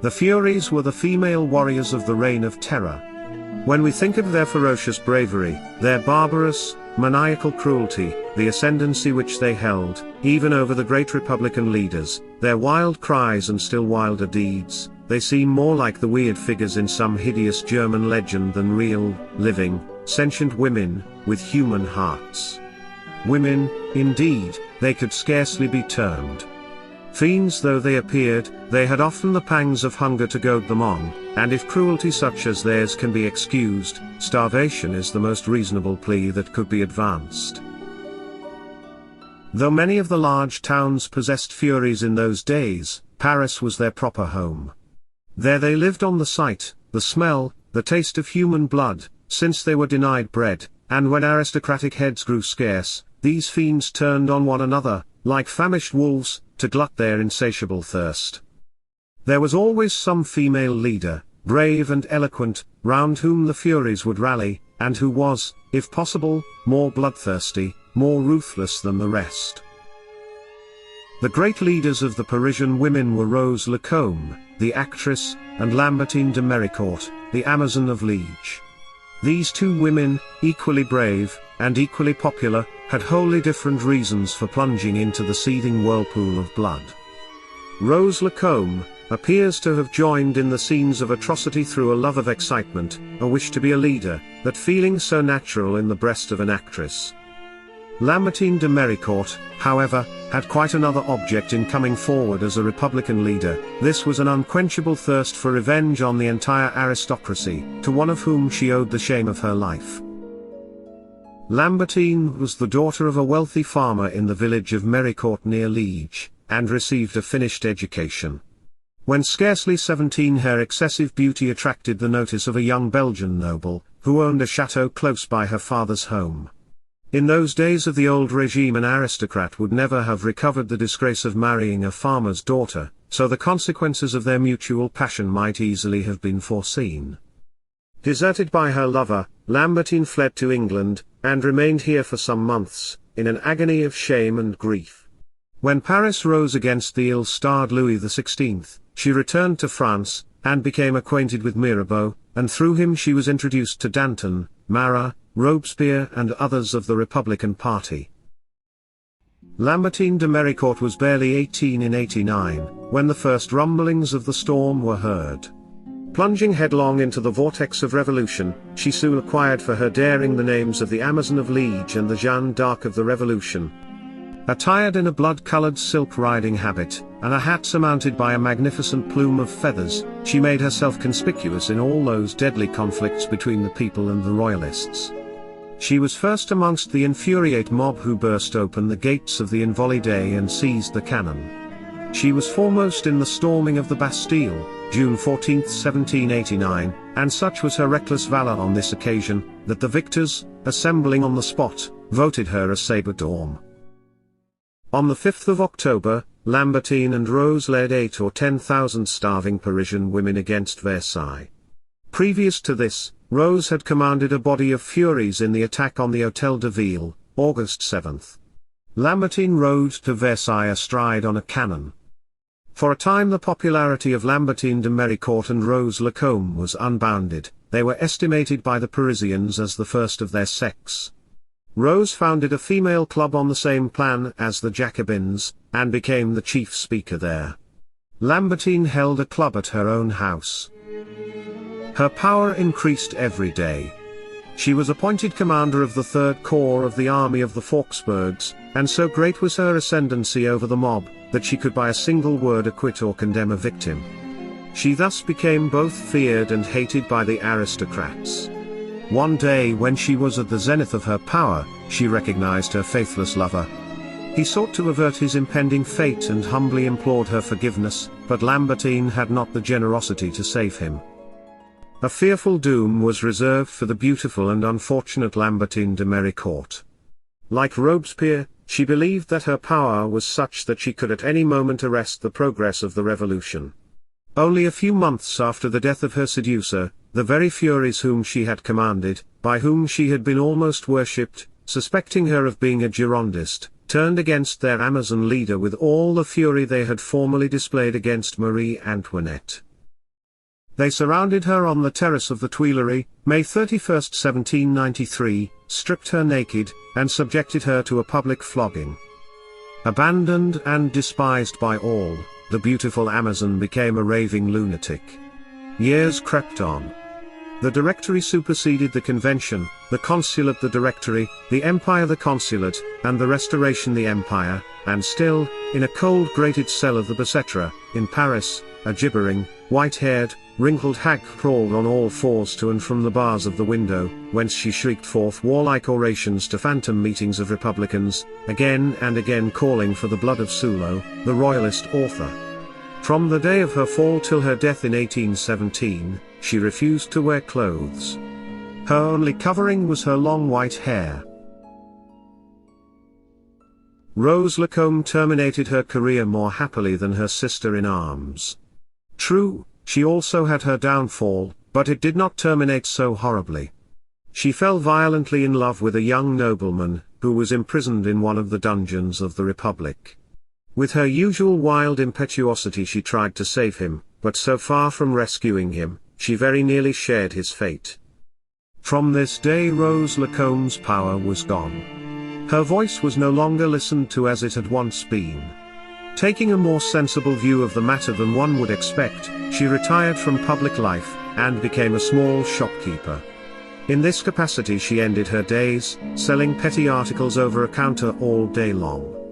The Furies were the female warriors of the Reign of Terror. When we think of their ferocious bravery, their barbarous, maniacal cruelty, the ascendency which they held, even over the great Republican leaders, their wild cries and still wilder deeds, they seem more like the weird figures in some hideous German legend than real, living, sentient women, with human hearts. Women, indeed, they could scarcely be termed. Fiends though they appeared, they had often the pangs of hunger to goad them on, and if cruelty such as theirs can be excused, starvation is the most reasonable plea that could be advanced. Though many of the large towns possessed Furies in those days, Paris was their proper home. There they lived on the sight, the smell, the taste of human blood, since they were denied bread, and when aristocratic heads grew scarce, these fiends turned on one another, like famished wolves, to glut their insatiable thirst. There was always some female leader, brave and eloquent, round whom the Furies would rally, and who was, if possible, more bloodthirsty, more ruthless than the rest. The great leaders of the Parisian women were Rose Lacombe, the actress, and Lambertine de Méricourt, the Amazon of Liege. These two women, equally brave, and equally popular, had wholly different reasons for plunging into the seething whirlpool of blood. Rose Lacombe appears to have joined in the scenes of atrocity through a love of excitement, a wish to be a leader, that feeling so natural in the breast of an actress. Lambertine de Méricourt, however, had quite another object in coming forward as a Republican leader. This was an unquenchable thirst for revenge on the entire aristocracy, to one of whom she owed the shame of her life. Lambertine was the daughter of a wealthy farmer in the village of Méricourt near Liege, and received a finished education. When scarcely 17, her excessive beauty attracted the notice of a young Belgian noble, who owned a chateau close by her father's home. In those days of the old regime, an aristocrat would never have recovered the disgrace of marrying a farmer's daughter, so the consequences of their mutual passion might easily have been foreseen. Deserted by her lover, Lambertine fled to England, and remained here for some months, in an agony of shame and grief. When Paris rose against the ill-starred Louis XVI, she returned to France, and became acquainted with Mirabeau, and through him she was introduced to Danton, Marat, Robespierre and others of the Republican Party. Lambertine de Méricourt was barely 18 in 89, when the first rumblings of the storm were heard. Plunging headlong into the vortex of revolution, she soon acquired for her daring the names of the Amazon of Liege and the Jeanne d'Arc of the Revolution. Attired in a blood-colored silk riding habit, and a hat surmounted by a magnificent plume of feathers, she made herself conspicuous in all those deadly conflicts between the people and the royalists. She was first amongst the infuriate mob who burst open the gates of the Invalides and seized the cannon. She was foremost in the storming of the Bastille, June 14, 1789, and such was her reckless valor on this occasion, that the victors, assembling on the spot, voted her a sabre d'armes. On the 5th of October, Lambertine and Rose led 8 or 10,000 starving Parisian women against Versailles. Previous to this, Rose had commanded a body of Furies in the attack on the Hôtel de Ville, August 7. Lambertine rode to Versailles astride on a cannon. For a time the popularity of Lambertine de Méricourt and Rose Lacombe was unbounded. They were estimated by the Parisians as the first of their sex. Rose founded a female club on the same plan as the Jacobins, and became the chief speaker there. Lambertine held a club at her own house. Her power increased every day. She was appointed commander of the 3rd Corps of the Army of the Fauxburgs, and so great was her ascendancy over the mob, that she could by a single word acquit or condemn a victim. She thus became both feared and hated by the aristocrats. One day when she was at the zenith of her power, she recognized her faithless lover. He sought to avert his impending fate and humbly implored her forgiveness, but Lambertine had not the generosity to save him. A fearful doom was reserved for the beautiful and unfortunate Lambertine de Méricourt. Like Robespierre, she believed that her power was such that she could at any moment arrest the progress of the revolution. Only a few months after the death of her seducer, the very Furies whom she had commanded, by whom she had been almost worshipped, suspecting her of being a Girondist, turned against their Amazon leader with all the fury they had formerly displayed against Marie Antoinette. They surrounded her on the terrace of the Tuileries, May 31, 1793, stripped her naked, and subjected her to a public flogging. Abandoned and despised by all, the beautiful Amazon became a raving lunatic. Years crept on. The Directory superseded the Convention, the Consulate the Directory, the Empire the Consulate, and the Restoration the Empire, and still, in a cold grated cell of the Bicêtre, in Paris, a gibbering, white-haired, wrinkled hag crawled on all fours to and from the bars of the window, whence she shrieked forth warlike orations to phantom meetings of Republicans, again and again calling for the blood of Sulo, the royalist author. From the day of her fall till her death in 1817, she refused to wear clothes. Her only covering was her long white hair. Rose Lacombe terminated her career more happily than her sister in arms. True, she also had her downfall, but it did not terminate so horribly. She fell violently in love with a young nobleman, who was imprisoned in one of the dungeons of the Republic. With her usual wild impetuosity she tried to save him, but so far from rescuing him, she very nearly shared his fate. From this day Rose Lacombe's power was gone. Her voice was no longer listened to as it had once been. Taking a more sensible view of the matter than one would expect, she retired from public life, and became a small shopkeeper. In this capacity she ended her days, selling petty articles over a counter all day long.